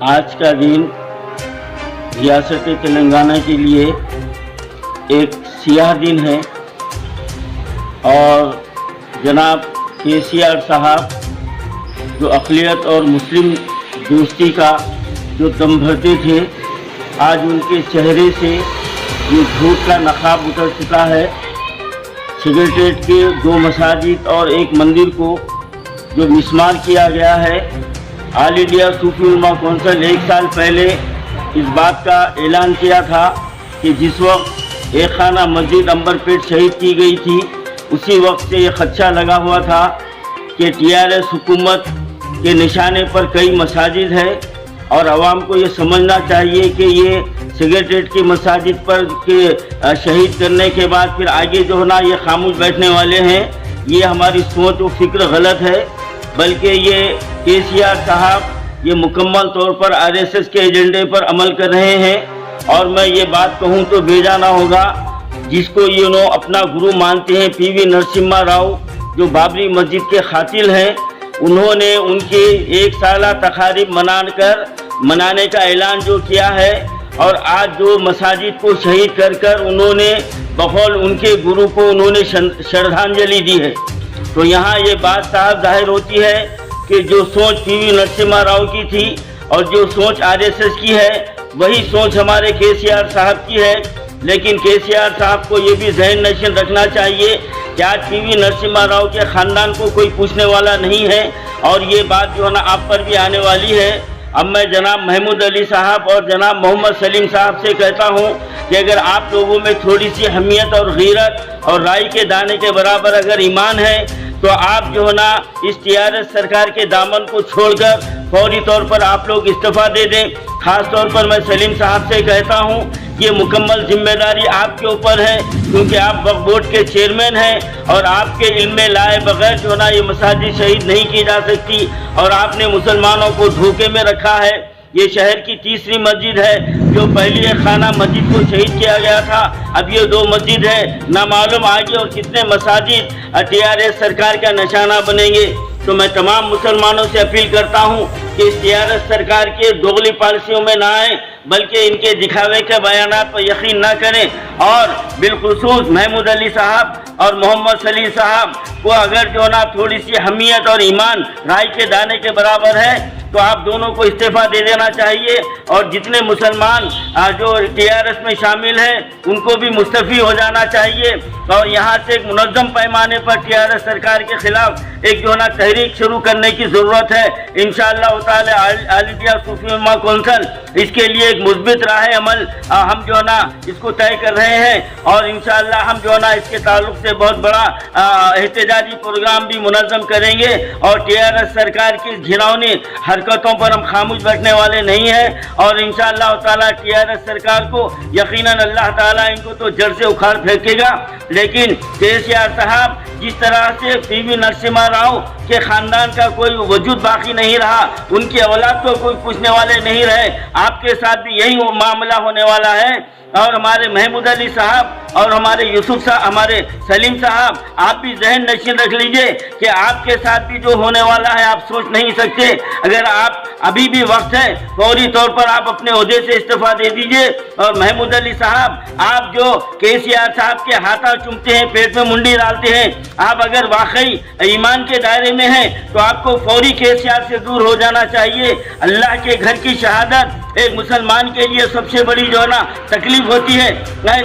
आज का दिन रियासत तेलंगाना के लिए एक सियाह दिन है और जनाब KCR साहब जो अक़लियत और मुस्लिम दोस्ती का जो दम भरते थे, आज उनके चेहरे से ये झूठ का नकाब उतर चुका है। सेक्रेटेरिएट के 2 मसाजिद और 1 मंदिर को जो मिसमार किया गया है, ऑल इंडिया सूफी उलमा कौंसिल 1 साल पहले इस बात का ऐलान किया था कि जिस वक्त एक खाना मस्जिद अंबरपेट शहीद की गई थी, उसी वक्त से ये खदशा लगा हुआ था कि TRS हुकूमत के निशाने पर कई मसाजिद है और आवाम को ये समझना चाहिए कि ये सेक्रेटेरिएट की मसाजिद पर के शहीद करने के बाद फिर आगे जो है ना ये खामोश बैठने वाले हैं। ये हमारी सोच और फिक्र गलत है, बल्कि ये KCR साहब ये मुकम्मल तौर पर RSS के एजेंडे पर अमल कर रहे हैं। और मैं ये बात कहूँ तो बेजाना होगा, जिसको ये अपना गुरु मानते हैं PV नरसिम्हा राव, जो बाबरी मस्जिद के कातिल हैं, उन्होंने उनके 1 साला तकारीब मनाने का ऐलान जो किया है और आज जो मसाजिद को शहीद कर उन्होंने बकौल उनके गुरु को उन्होंने श्रद्धांजलि दी है। तो यहाँ ये बात साफ जाहिर होती है कि जो सोच PV नरसिम्हा राव की थी और जो सोच RSS की है, वही सोच हमारे KCR साहब की है। लेकिन KCR साहब को ये भी ज़हन नशीन रखना चाहिए कि आज PV नरसिम्हा राव के ख़ानदान को कोई पूछने वाला नहीं है और ये बात जो है ना आप पर भी आने वाली है। अब मैं जनाब महमूद अली साहब और जनाब मोहम्मद सलीम साहब से कहता हूँ कि अगर आप लोगों में थोड़ी सी हमियत और गीरत और राई के दाने के बराबर अगर ईमान है, तो आप जो है ना इस TRS सरकार के दामन को छोड़कर फौरी तौर पर आप लोग इस्तीफ़ा दे दें। ख़ास तौर पर मैं सलीम साहब से कहता हूँ कि ये मुकम्मल जिम्मेदारी आपके ऊपर है, क्योंकि आप वक्फ बोर्ड के चेयरमैन हैं और आपके इल्म में लाए बगैर जो ना ये मसाजिद शहीद नहीं की जा सकती और आपने मुसलमानों को धोखे में रखा है। ये शहर की तीसरी मस्जिद है, जो पहली एक खाना मस्जिद को शहीद किया गया था, अब ये 2 मस्जिद है। ना मालूम आगे और कितने मसाजिद TRS सरकार का निशाना बनेंगे। तो मैं तमाम मुसलमानों से अपील करता हूँ कि इस TRS सरकार के दोगली पॉलिसियों में ना आए, बल्कि इनके दिखावे के बयानात पर यकीन ना करें। और बिलखुसूस महमूद अली साहब और मोहम्मद सलीम साहब को अगर जो ना थोड़ी सी हमियत और ईमान राई के दाने के बराबर है, तो आप दोनों को इस्तीफ़ा दे देना चाहिए और जितने मुसलमान जो TRS में शामिल हैं उनको भी मुस्तफ़ी हो जाना चाहिए। और यहाँ से एक मुनज़्ज़म पैमाने पर TRS सरकार के ख़िलाफ़ एक जो ना तहरीक शुरू करने की ज़रूरत है। इंशाअल्लाह ताला ऑल इंडिया सूफी उलमा कौंसिल इसके लिए एक मुस्बित राह अमल हम जो ना इसको तय कर रहे हैं और इंशाअल्लाह हम जो ना इसके ताल्लुक़ से बहुत बड़ा एहतजाजी प्रोग्राम भी मुनज़्ज़म करेंगे। और TRS सरकार की घिनौनी हरकतों पर हम खामोश बैठने वाले नहीं हैं और इंशाअल्लाह ताला TRS सरकार को यकीनन अल्लाह ताला इनको तो जड़ से उखाड़ फेंकेगा। लेकिन KCR साहब जिस तरह से PV नरसिम्हा राव के ख़ानदान का कोई वजूद बाकी नहीं रहा, उनकी औलाद को कोई पूछने वाले नहीं रहे, आपके साथ भी यही मामला होने वाला है। और हमारे महमूद अली साहब और हमारे यूसुफ साहब, हमारे सलीम साहब, आप भी ज़हन नशीन रख लीजिए कि आपके साथ भी जो होने वाला है आप सोच नहीं सकते। अगर आप अभी भी वक्त है, फौरी तौर पर आप अपने ओहदे से इस्तीफ़ा दे दीजिए। और महमूद अली साहब, आप जो KCR साहब के हाथा चूमते हैं, पेट में मुंडी डालते हैं, आप अगर वाकई ईमान के दायरे में हैं तो आपको फौरी KCR से दूर हो जाना चाहिए। अल्लाह के घर की शहादत एक मुसलमान के लिए सबसे बड़ी जो है ना तकलीफ होती है।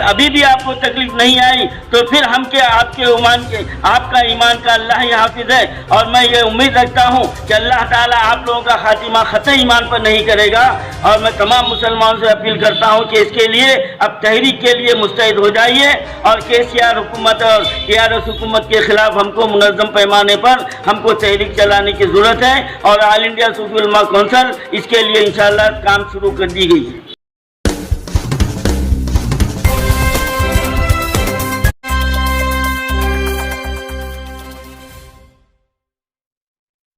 अभी भी आपको तकलीफ नहीं आई तो फिर हम के आपका ईमान का अल्लाह ही हाफिज है। और मैं ये उम्मीद रखता हूँ कि अल्लाह ताला आप लोगों का खातिमा ख़त ईमान पर नहीं करेगा। और मैं तमाम मुसलमानों से अपील करता हूँ कि इसके लिए अब तहरीक के लिए मुस्तैद हो जाइए और KCR हुकूमत और TRS हुकूमत के ख़िलाफ़ हमको मुनज़्ज़म पैमाने पर हमको तहरीक चलाने की ज़रूरत है। और ऑल इंडिया सूफी उलमा कौंसिल इसके लिए इंशाअल्लाह काम शुरू कर दी गई है।